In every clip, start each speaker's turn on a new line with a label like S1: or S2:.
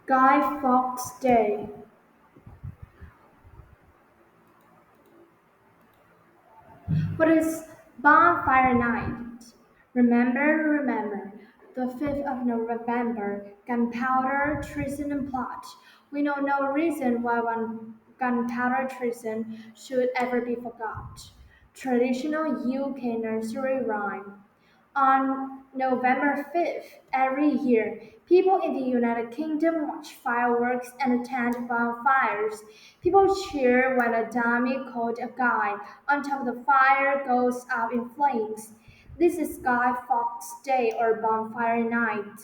S1: Guy Fawkes Day. What is Bonfire Night? Remember, the 5th of November, gunpowder, treason, and plot. We know no reason why one gunpowder treason should ever be forgot. Traditional UK nursery rhyme. On November 5th, every year, people in the United Kingdom watch fireworks and attend bonfires. People cheer when a dummy called a guy on top of the fire goes up in flames. This is Guy Fawkes Day or Bonfire Night.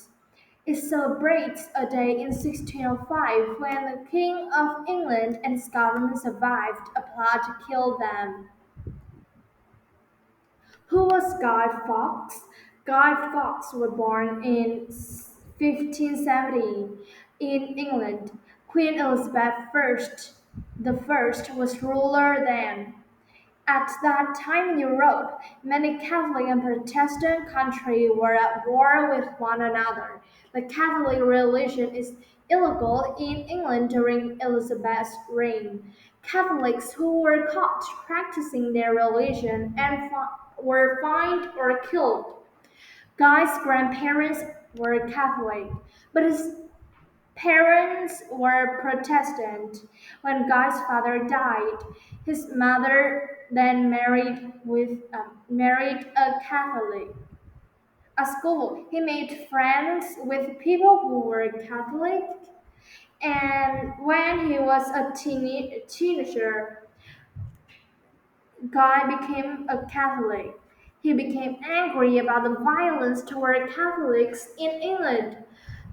S1: It celebrates a day in 1605 when the King of England and Scotland survived a plot to kill them. Who was Guy Fawkes? Guy Fawkes was born in 1570 in England. Queen Elizabeth I was ruler then. At that time in Europe, many Catholic and Protestant countries were at war with one another. The Catholic religion is illegal in England during Elizabeth's reign. Catholics who were caught practicing their religion were fined or killed. Guy's grandparents were Catholic, but his parents were Protestant. When Guy's father died, his mother then married a Catholic. At school, he made friends with people who were Catholic, and when he was a teenager, Guy became a Catholic. He became angry about the violence toward Catholics in England.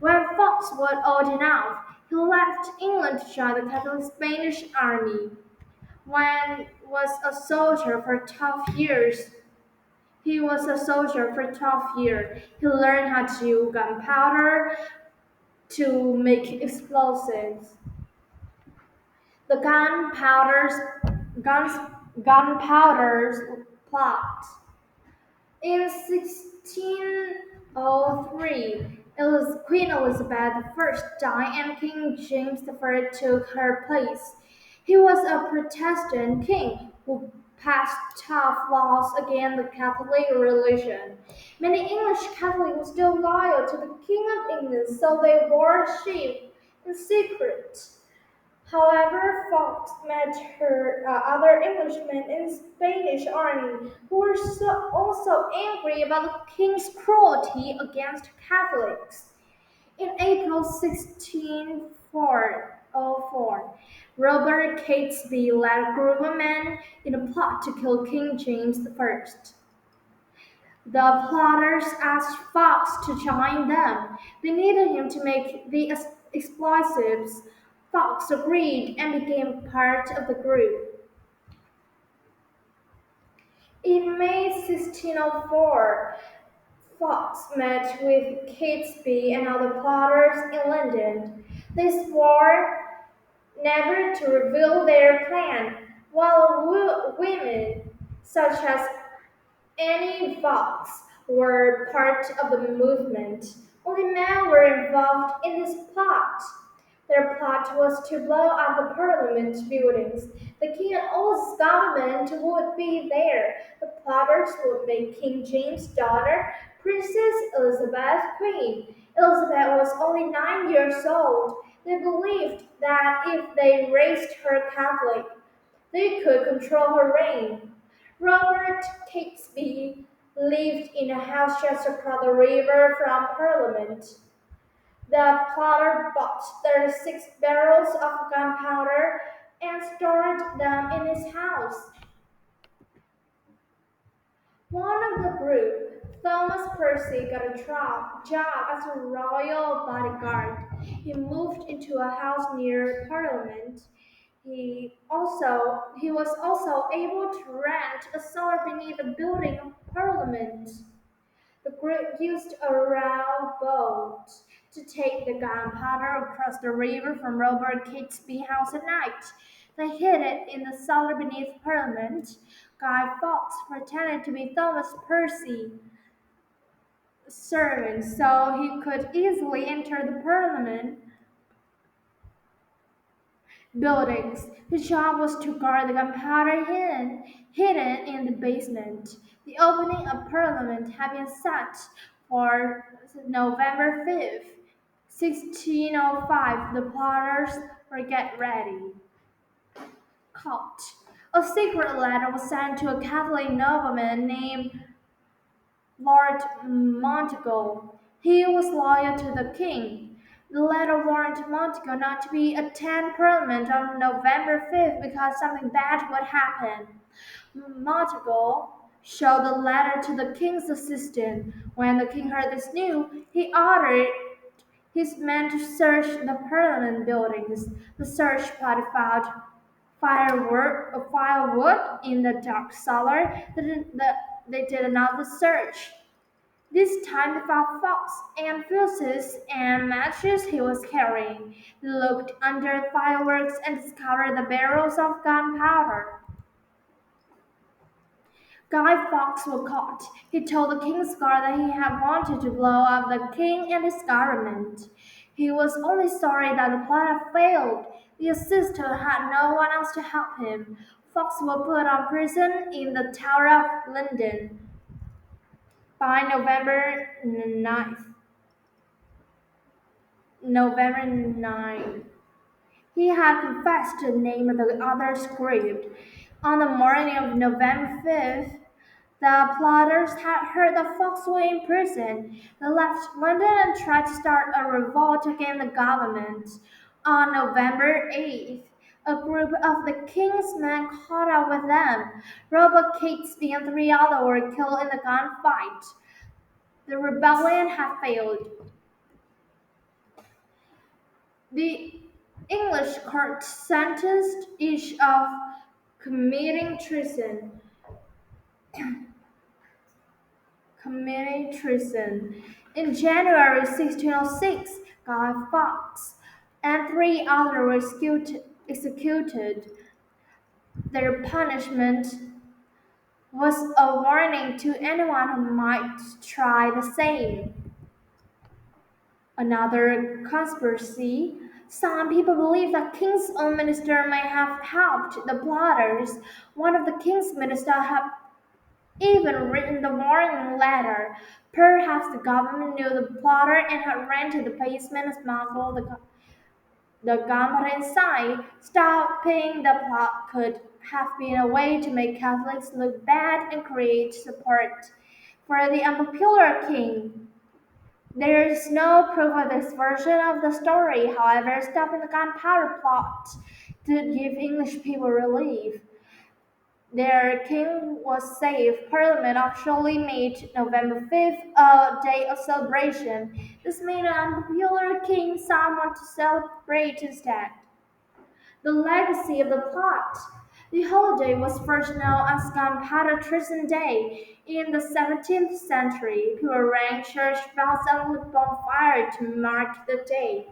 S1: When Fox was old enough, he left England to join the Catholic Spanish army. When was a soldier for 12 years, he was a soldier for 12 years. He learned how to use gunpowder to make explosives. The gunpowder's plot. In 1603, Queen Elizabeth I died and King James I took her place. He was a Protestant king who passed tough laws against the Catholic religion. Many English Catholics were still loyal to the King of England, so they wore sheep in secret. However, Fox met her other Englishmen in the Spanish army who were also angry about the king's cruelty against Catholics. In April 1604, Robert Catesby led a group of men in a plot to kill King James I. The plotters asked Fox to join them. They needed him to make the explosives. Fox agreed and became part of the group. In May 1604, Fox met with Catesby and other plotters in London. They swore never to reveal their plan, while women, such as Annie Fox, were part of the movement. Only men were involved in this plot. Their plot was to blow up the Parliament buildings. The king and all his government would be there. The plotters would make King James's daughter, Princess Elizabeth, queen. Elizabeth was only 9 years old. They believed that if they raised her Catholic, they could control her reign. Robert Catesby lived in a house just across the river from Parliament. The plotter bought 36 barrels of gunpowder and stored them in his house. One of the group, Thomas Percy, got a job as a royal bodyguard. He moved into a house near Parliament. He was also able to rent a cellar beneath the building of Parliament. The group used a rowboat to take the gunpowder across the river from Robert Catesby's house at night. They hid it in the cellar beneath Parliament. Guy Fawkes pretended to be Thomas Percy's servant so he could easily enter the Parliament. buildings. His job was to guard the gunpowder hidden in the basement. The opening of Parliament had been set for November 5th, 1605. The plotters were get ready. Caught. A secret letter was sent to a Catholic nobleman named Lord Montagu. He was loyal to the king. The letter warned Montagu not to be attend Parliament on November 5th because something bad would happen. Montagu showed the letter to the king's assistant. When the king heard this news, he ordered his men to search the Parliament buildings. The search party found firewood in the dark cellar. They did another search. This time they found Fox and fuses and matches he was carrying. They looked under the fireworks and discovered the barrels of gunpowder. Guy Fawkes was caught. He told the king's guard that he had wanted to blow up the king and his government. He was only sorry that the plot had failed. The assistant had no one else to help him. Fawkes was put on prison in the Tower of London by November 9. He had confessed to the name of the other script. On the morning of November 5th, the plotters had heard that Fox was in prison. They left London and tried to start a revolt against the government. On November 8th, a group of the king's men caught up with them. Robert Catesby and three others were killed in the gunfight. The rebellion had failed. The English court sentenced each of committing treason. In January 1606, Guy Fawkes and three others were executed. Their punishment was a warning to anyone who might try the same. Another conspiracy. Some people believe that King's own minister may have helped the plotters. One of the King's ministers had even written the warning letter. Perhaps the government knew the plotter and had rented the basement and smuggled the gunpowder inside. Stopping the plot could have been a way to make Catholics look bad and create support for the unpopular king. There is no proof of this version of the story. However, stopping the gunpowder plot did give English people relief. Their king was saved. Parliament actually made November 5th a day of celebration. This made an unpopular king someone to celebrate instead. The legacy of the plot. The holiday was first known as Gunpowder Treason Day. In the 17th century, people rang church bells and lit bonfires to mark the day.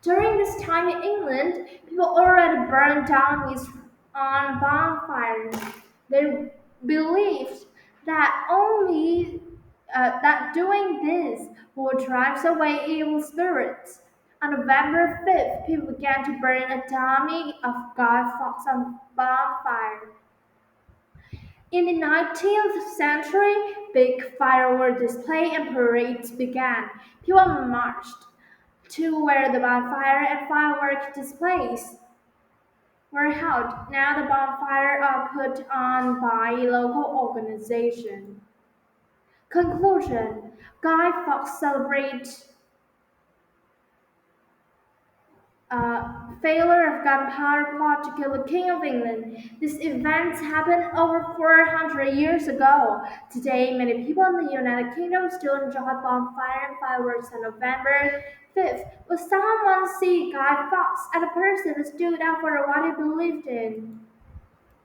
S1: During this time in England, people already burned dummies on bonfires. They believed that doing this would drive away evil spirits. On November 5th, people began to burn a dummy of Guy Fawkes on bonfire. In the 19th century, big firework displays and parades began. People marched to where the bonfire and firework displays were held. Now the bonfires are put on by local organizations. Conclusion. Guy Fawkes celebrates failure of gunpowder plot to kill the King of England. These events happened over 400 years ago. Today, many people in the United Kingdom still enjoy bonfire and fireworks on November 5th. Will someone see Guy Fawkes as a person who stood up for what he believed in?